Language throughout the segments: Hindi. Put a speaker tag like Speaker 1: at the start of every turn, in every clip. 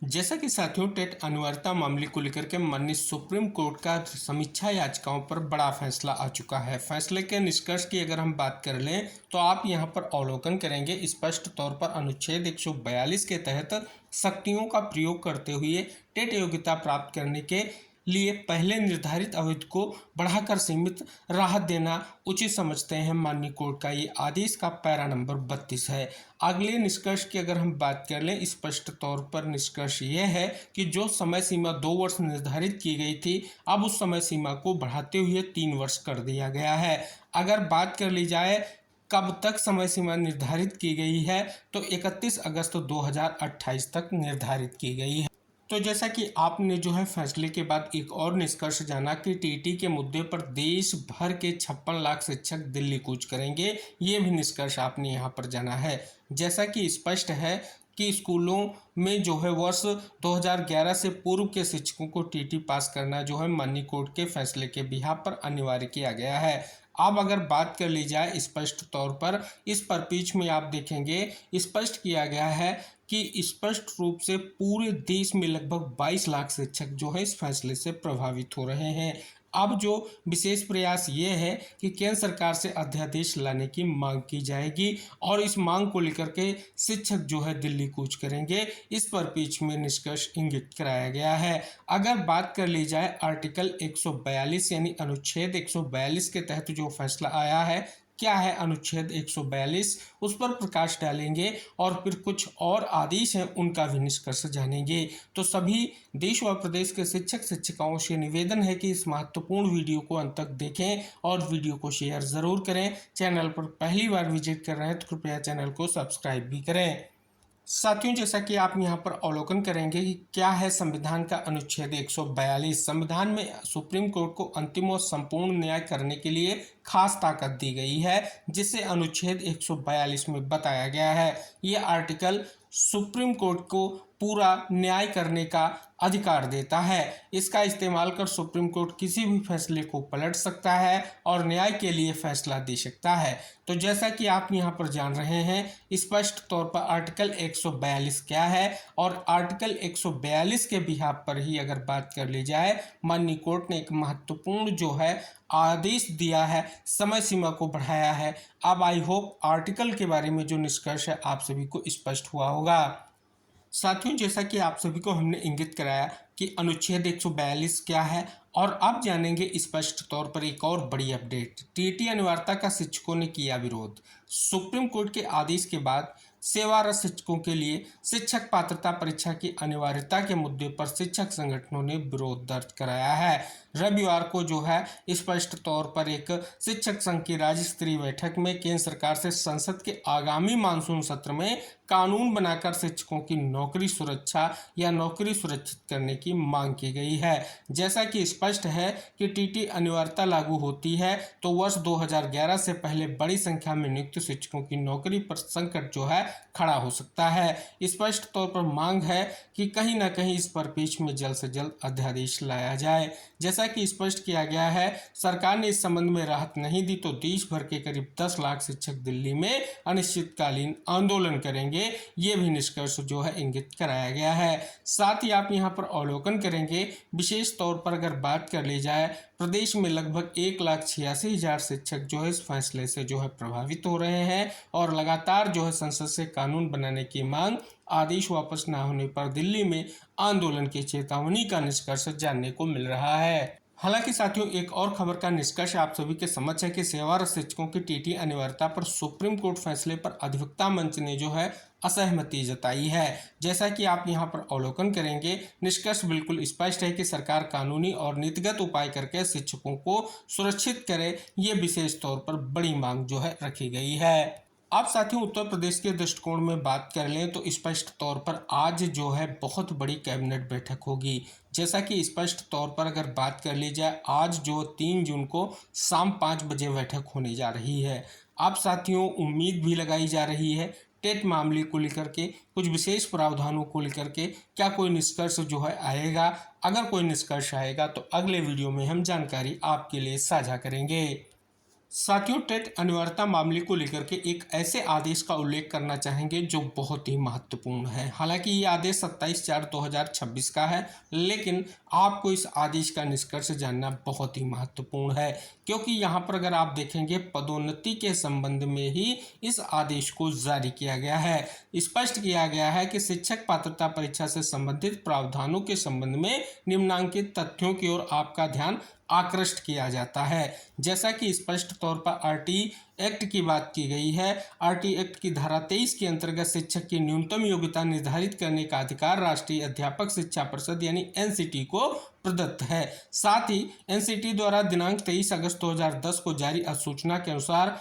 Speaker 1: जैसा कि साथियों टेट अनिवार्यता मामले को लेकर के माननीय सुप्रीम कोर्ट का समीक्षा याचिकाओं पर बड़ा फैसला आ चुका है। फैसले के निष्कर्ष की अगर हम बात कर लें तो आप यहां पर अवलोकन करेंगे स्पष्ट तौर पर अनुच्छेद 142 के तहत शक्तियों का प्रयोग करते हुए टेट योग्यता प्राप्त करने के लिए पहले निर्धारित अवधि को बढ़ाकर सीमित राहत देना उचित समझते हैं। माननीय कोर्ट का ये आदेश का पैरा नंबर 32 है। अगले निष्कर्ष की अगर हम बात कर लें, स्पष्ट तौर पर निष्कर्ष यह है कि जो समय सीमा 2 वर्ष निर्धारित की गई थी, अब उस समय सीमा को बढ़ाते हुए 3 वर्ष कर दिया गया है। अगर बात कर ली जाए कब तक समय सीमा निर्धारित की गई है तो 31 अगस्त 2028 तक निर्धारित की गई है। तो जैसा कि आपने जो है फैसले के बाद एक और निष्कर्ष जाना कि टीटी के मुद्दे पर देश भर के 56 लाख शिक्षक दिल्ली कूच करेंगे, ये भी निष्कर्ष आपने यहाँ पर जाना है। जैसा कि स्पष्ट है कि स्कूलों में जो है वर्ष 2011 से पूर्व के शिक्षकों को टीटी पास करना जो है माननीय कोर्ट के फैसले के बिहाफ पर अनिवार्य किया गया है। अब अगर बात कर ली जाए स्पष्ट तौर पर इस परिप्रेक्ष्य में आप देखेंगे स्पष्ट किया गया है कि स्पष्ट रूप से पूरे देश में लगभग 22 लाख शिक्षक जो है इस फैसले से प्रभावित हो रहे हैं। अब जो विशेष प्रयास ये है कि केंद्र सरकार से अध्यादेश लाने की मांग की जाएगी और इस मांग को लेकर के शिक्षक जो है दिल्ली कूच करेंगे, इस परिप्रेक्ष्य में निष्कर्ष इंगित कराया गया है। अगर बात कर ली जाए आर्टिकल 142 यानी अनुच्छेद 142 के तहत जो फैसला आया है, क्या है अनुच्छेद 142, उस पर प्रकाश डालेंगे और फिर कुछ और आदेश हैं उनका भी निष्कर्ष जानेंगे। तो सभी देश व प्रदेश के शिक्षक शिक्षिकाओं से निवेदन है कि इस महत्वपूर्ण वीडियो को अंत तक देखें और वीडियो को शेयर ज़रूर करें। चैनल पर पहली बार विजिट कर रहे हैं तो कृपया चैनल को सब्सक्राइब भी करें। साथियों, जैसा कि आप यहाँ पर अवलोकन करेंगे कि क्या है संविधान का अनुच्छेद 142। संविधान में सुप्रीम कोर्ट को अंतिम और संपूर्ण न्याय करने के लिए खास ताकत दी गई है, जिसे अनुच्छेद 142 में बताया गया है। ये आर्टिकल सुप्रीम कोर्ट को पूरा न्याय करने का अधिकार देता है। इसका इस्तेमाल कर सुप्रीम कोर्ट किसी भी फैसले को पलट सकता है और न्याय के लिए फैसला दे सकता है। तो जैसा कि आप यहाँ पर जान रहे हैं स्पष्ट तौर पर आर्टिकल 142 क्या है और आर्टिकल 142 के बिहाफ पर ही अगर बात कर ली जाए, माननीय कोर्ट ने एक महत्वपूर्ण जो है आदेश दिया है, समय सीमा को बढ़ाया है। अब आई होप आर्टिकल के बारे में जो निष्कर्ष है आप सभी को स्पष्ट हुआ होगा। साथियों, जैसा कि आप सभी को हमने इंगित कराया कि अनुच्छेद 142 क्या है और अब जानेंगे स्पष्ट तौर पर एक और बड़ी अपडेट। टीटी अनिवार्यता का शिक्षकों ने किया विरोध। सुप्रीम कोर्ट के आदेश के बाद सेवारत शिक्षकों के लिए शिक्षक पात्रता परीक्षा की अनिवार्यता के मुद्दे पर शिक्षक संगठनों ने विरोध दर्ज कराया है। रविवार को जो है स्पष्ट तौर पर एक शिक्षक संघ की राज्य स्तरीय बैठक में केंद्र सरकार से संसद के आगामी मानसून सत्र में कानून बनाकर शिक्षकों की नौकरी सुरक्षा या नौकरी सुरक्षित करने की मांग की गई है। जैसा कि स्पष्ट है कि टीटी अनिवार्यता लागू होती है तो वर्ष 2011 से पहले बड़ी संख्या में नियुक्त शिक्षकों की नौकरी पर संकट जो है खड़ा हो सकता है। स्पष्ट तौर पर मांग है कि कहीं ना कहीं इस परिप्रेक्ष्य में जल्द से जल्द अध्यादेश लाया जाए। जैसा कि स्पष्ट किया गया है, सरकार ने इस संबंध में राहत नहीं दी तो देश भर के करीब 10 लाख शिक्षक दिल्ली में अनिश्चितकालीन आंदोलन करेंगे, ये भी निष्कर्ष जो है इंगित कराया गया है। साथ ही आप यहाँ पर अवलोकन करेंगे विशेष तौर पर अगर बात कर ली जाए, प्रदेश में लगभग 1,86,000 शिक्षक जो है इस फैसले से जो है प्रभावित हो रहे हैं और लगातार जो है संसद से कानून बनाने की मांग, आदेश वापस न होने पर दिल्ली में आंदोलन की चेतावनी का निष्कर्ष जानने को मिल रहा है। हालांकि साथियों, एक और खबर का निष्कर्ष आप सभी के समक्ष है कि सेवारत शिक्षकों की टीटी अनिवार्यता पर सुप्रीम कोर्ट फैसले पर अधिवक्ता मंच ने जो है असहमति जताई है। जैसा कि आप यहां पर अवलोकन करेंगे, निष्कर्ष बिल्कुल स्पष्ट है कि सरकार कानूनी और नीतिगत उपाय करके शिक्षकों को सुरक्षित करे, ये विशेष तौर पर बड़ी मांग जो है रखी गई है। अब साथियों, उत्तर प्रदेश के दृष्टिकोण में बात कर लें तो स्पष्ट तौर पर आज जो है बहुत बड़ी कैबिनेट बैठक होगी। जैसा कि स्पष्ट तौर पर अगर बात कर ली जाए, आज जो 3 जून को शाम 5 बजे बैठक होने जा रही है। अब साथियों, उम्मीद भी लगाई जा रही है टेट मामले को लेकर के कुछ विशेष प्रावधानों को लेकर के क्या कोई निष्कर्ष जो है आएगा। अगर कोई निष्कर्ष आएगा तो अगले वीडियो में हम जानकारी आपके लिए साझा करेंगे। साथियों, टेट अनिवार्यता मामले को लेकर के एक ऐसे आदेश का उल्लेख करना चाहेंगे जो बहुत ही महत्वपूर्ण है। हालांकि ये आदेश 27/4/2026 का है, लेकिन आपको इस आदेश का निष्कर्ष जानना बहुत ही महत्वपूर्ण है, क्योंकि यहाँ पर अगर आप देखेंगे पदोन्नति के संबंध में ही इस आदेश को जारी किया गया है। स्पष्ट किया गया है कि शिक्षक पात्रता परीक्षा से संबंधित प्रावधानों के संबंध में निम्नलिखित तथ्यों की ओर आपका ध्यान आकृष्ट किया जाता है। जैसा कि स्पष्ट तौर पर आरटी एक्ट की बात की गई है। आरटी एक्ट की धारा 23 के अंतर्गत शिक्षक की न्यूनतम योग्यता निर्धारित करने का अधिकार राष्ट्रीय अध्यापक शिक्षा परिषद यानी एनसीटी को प्रदत्त है। साथ ही एनसीटी द्वारा दिनांक 23 अगस्त 2010 को जारी अधिसूचना के अनुसार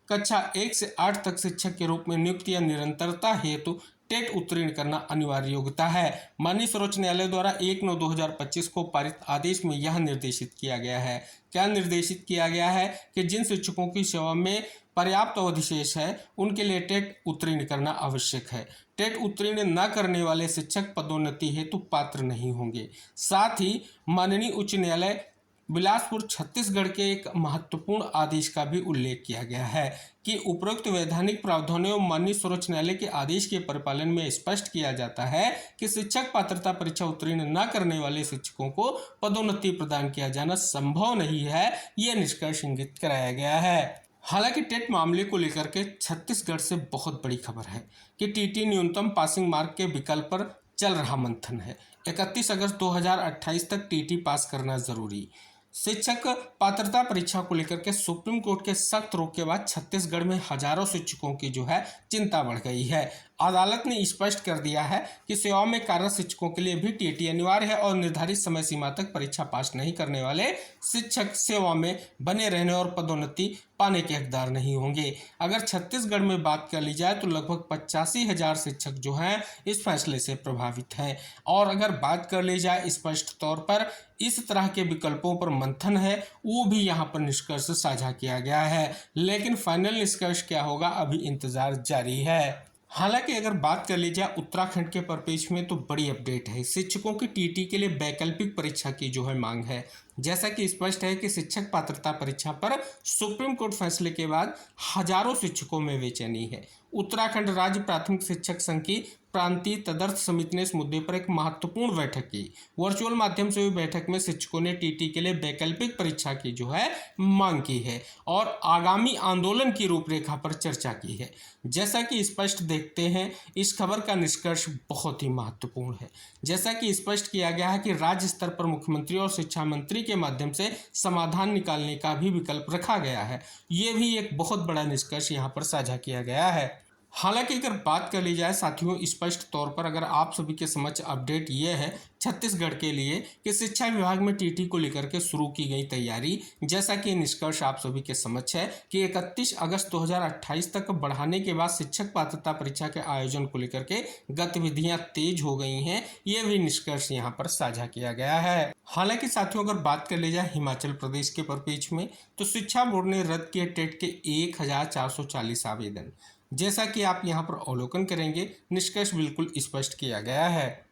Speaker 1: कक्षा 1 से 8 तक शिक्षक के रूप में नियुक्ति या निरंतरता हेतु टेट उत्तीर्ण करना अनिवार्य योग्यता है। माननीय सर्वोच्च न्यायालय द्वारा 1/9/2025 को पारित आदेश में यह निर्देशित किया गया है। क्या निर्देशित किया गया है कि जिन शिक्षकों की सेवा में पर्याप्त अवधि शेष है उनके लिए टेट उत्तीर्ण करना आवश्यक है। टेट उत्तीर्ण न करने वाले शिक्षक पदोन्नति हेतु पात्र नहीं होंगे। साथ ही माननीय उच्च न्यायालय बिलासपुर छत्तीसगढ़ के एक महत्वपूर्ण आदेश का भी उल्लेख किया गया है कि उपरोक्त वैधानिक प्रावधानों एवं माननीय सर्वोच्च न्यायालय के आदेश के परिपालन में स्पष्ट किया जाता है कि शिक्षक पात्रता परीक्षा उत्तीर्ण न करने वाले शिक्षकों को पदोन्नति प्रदान किया जाना संभव नहीं है। यह निष्कर्ष इंगित कराया गया है। हालांकि टेट मामले को लेकर के छत्तीसगढ़ से बहुत बड़ी खबर है कि टीटी न्यूनतम पासिंग मार्क के विकल्प पर चल रहा मंथन है। 31 अगस्त 2028 तक टीटी पास करना जरूरी। शिक्षक पात्रता परीक्षा को लेकर के सुप्रीम कोर्ट के सख्त रोक के बाद छत्तीसगढ़ में हजारों शिक्षकों की जो है चिंता बढ़ गई है। अदालत ने स्पष्ट कर दिया है कि सेवा में कार्यरत शिक्षकों के लिए भी टीटी अनिवार्य है और निर्धारित समय सीमा तक परीक्षा पास नहीं करने वाले शिक्षक सेवा में बने रहने और पदोन्नति पाने के हकदार नहीं होंगे। अगर छत्तीसगढ़ में बात कर ली जाए तो लगभग 85,000 शिक्षक जो हैं इस फैसले से प्रभावित हैं। और अगर बात कर ली जाए स्पष्ट तौर पर इस तरह के विकल्पों पर मंथन है, वो भी यहाँ पर निष्कर्ष साझा किया गया है, लेकिन फाइनल निष्कर्ष क्या होगा अभी इंतजार जारी है। हालांकि अगर बात कर ली जाए उत्तराखंड के परिप्रेक्ष्य में तो बड़ी अपडेट है। शिक्षकों की टीटी के लिए वैकल्पिक परीक्षा की जो है मांग है। जैसा कि स्पष्ट है कि शिक्षक पात्रता परीक्षा पर सुप्रीम कोर्ट फैसले के बाद हजारों शिक्षकों में बेचैनी है। उत्तराखंड राज्य प्राथमिक शिक्षक संघ की प्रांतीय तदर्थ समिति ने इस मुद्दे पर एक महत्वपूर्ण बैठक की। वर्चुअल माध्यम से हुई बैठक में शिक्षकों ने टीटी के लिए वैकल्पिक परीक्षा की जो है मांग की है और आगामी आंदोलन की रूपरेखा पर चर्चा की है। जैसा कि स्पष्ट देखते हैं, इस खबर का निष्कर्ष बहुत ही महत्वपूर्ण है। जैसा कि स्पष्ट किया गया है कि राज्य स्तर पर मुख्यमंत्री और शिक्षा मंत्री के माध्यम से समाधान निकालने का भी विकल्प रखा गया है। ये भी एक बहुत बड़ा निष्कर्ष यहाँ पर साझा किया गया है। हालांकि अगर बात कर ली जाए साथियों, स्पष्ट तौर पर अगर आप सभी के समक्ष अपडेट ये है छत्तीसगढ़ के लिए कि शिक्षा विभाग में टीटी को लेकर के शुरू की गई तैयारी। जैसा कि निष्कर्ष आप सभी के समक्ष है कि 31 अगस्त 2028 तक बढ़ाने के बाद शिक्षक पात्रता परीक्षा के आयोजन को लेकर के गतिविधियां तेज हो गई हैं। ये भी निष्कर्ष यहाँ पर साझा किया गया है। हालांकि साथियों, अगर बात कर ली जाए हिमाचल प्रदेश के परिप्रेक्ष्य में तो शिक्षा बोर्ड ने रद्द किए टेट के 1440 आवेदन। जैसा कि आप यहाँ पर अवलोकन करेंगे, निष्कर्ष बिल्कुल स्पष्ट किया गया है।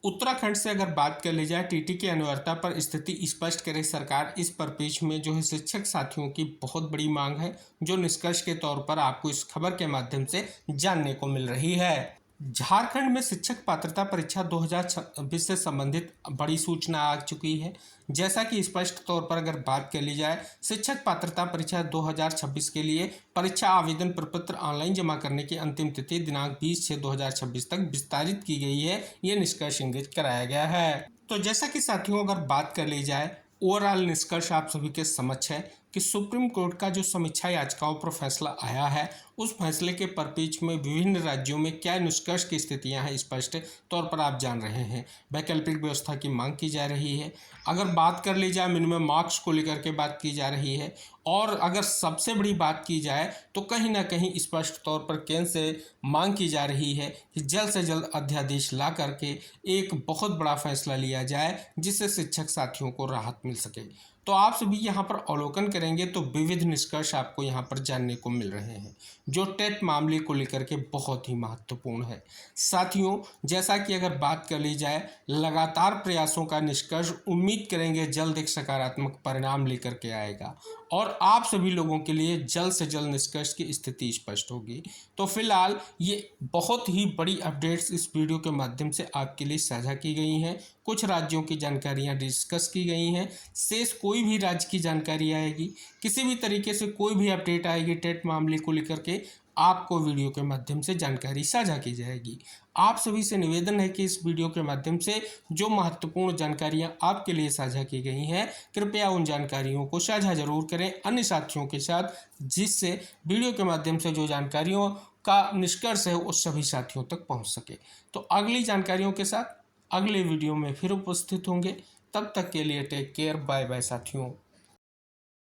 Speaker 1: उत्तराखंड से अगर बात कर ली जाए टीटी की अनिवार्यता पर स्थिति स्पष्ट करे सरकार, इस परिप्रेक्ष्य में जो है शिक्षक साथियों की बहुत बड़ी मांग है, जो निष्कर्ष के तौर पर आपको इस खबर के माध्यम से जानने को मिल रही है। झारखंड में शिक्षक पात्रता परीक्षा 2026 से संबंधित बड़ी सूचना आ चुकी है। जैसा कि स्पष्ट तौर पर अगर बात कर ली जाए, शिक्षक पात्रता परीक्षा 2026 के लिए परीक्षा आवेदन प्रपत्र ऑनलाइन जमा करने की अंतिम तिथि दिनांक 20/6/2026 तक विस्तारित की गई है। ये निष्कर्ष इंगित कराया गया है। तो जैसा कि साथियों, अगर बात कर ली जाए, ओवरऑल निष्कर्ष आप सभी के समक्ष है कि सुप्रीम कोर्ट का जो समीक्षा याचिकाओं पर फैसला आया है, उस फैसले के परिप्रेक्ष्य में विभिन्न राज्यों में क्या निष्कर्ष की स्थितियां हैं स्पष्ट तौर पर आप जान रहे हैं। वैकल्पिक व्यवस्था की मांग की जा रही है। अगर बात कर ली जाए मिनिमम मार्क्स को लेकर के बात की जा रही है, और अगर सबसे बड़ी बात की जाए तो कहीं ना कहीं स्पष्ट तौर पर केंद्र से मांग की जा रही है कि जल्द से जल्द अध्यादेश ला करके एक बहुत बड़ा फैसला लिया जाए जिससे शिक्षक साथियों को राहत मिल सके। तो आप सभी यहाँ पर अवलोकन करेंगे तो विविध निष्कर्ष आपको यहाँ पर जानने को मिल रहे हैं, जो टेट मामले को लेकर के बहुत ही महत्वपूर्ण है। साथियों, जैसा कि अगर बात कर ली जाए, लगातार प्रयासों का निष्कर्ष उम्मीद करेंगे जल्द एक सकारात्मक परिणाम लेकर के आएगा और आप सभी लोगों के लिए जल्द से जल्द निष्कर्ष की स्थिति स्पष्ट होगी। तो फिलहाल ये बहुत ही बड़ी अपडेट्स इस वीडियो के माध्यम से आपके लिए साझा की गई हैं। कुछ राज्यों की जानकारियां डिस्कस की गई हैं। शेष कोई भी राज्य की जानकारी आएगी, किसी भी तरीके से कोई भी अपडेट आएगी टेट मामले को लेकर के, आपको वीडियो के माध्यम से जानकारी साझा की जाएगी। आप सभी से निवेदन है कि इस वीडियो के माध्यम से जो महत्वपूर्ण जानकारियां आपके लिए साझा की गई हैं, कृपया उन जानकारियों को साझा जरूर करें अन्य साथियों के साथ, जिससे वीडियो के माध्यम से जो जानकारियों का निष्कर्ष है वो सभी साथियों तक पहुंच सके। तो अगली जानकारियों के साथ अगले वीडियो में फिर उपस्थित होंगे। तब तक के लिए टेक केयर, बाय बाय साथियों।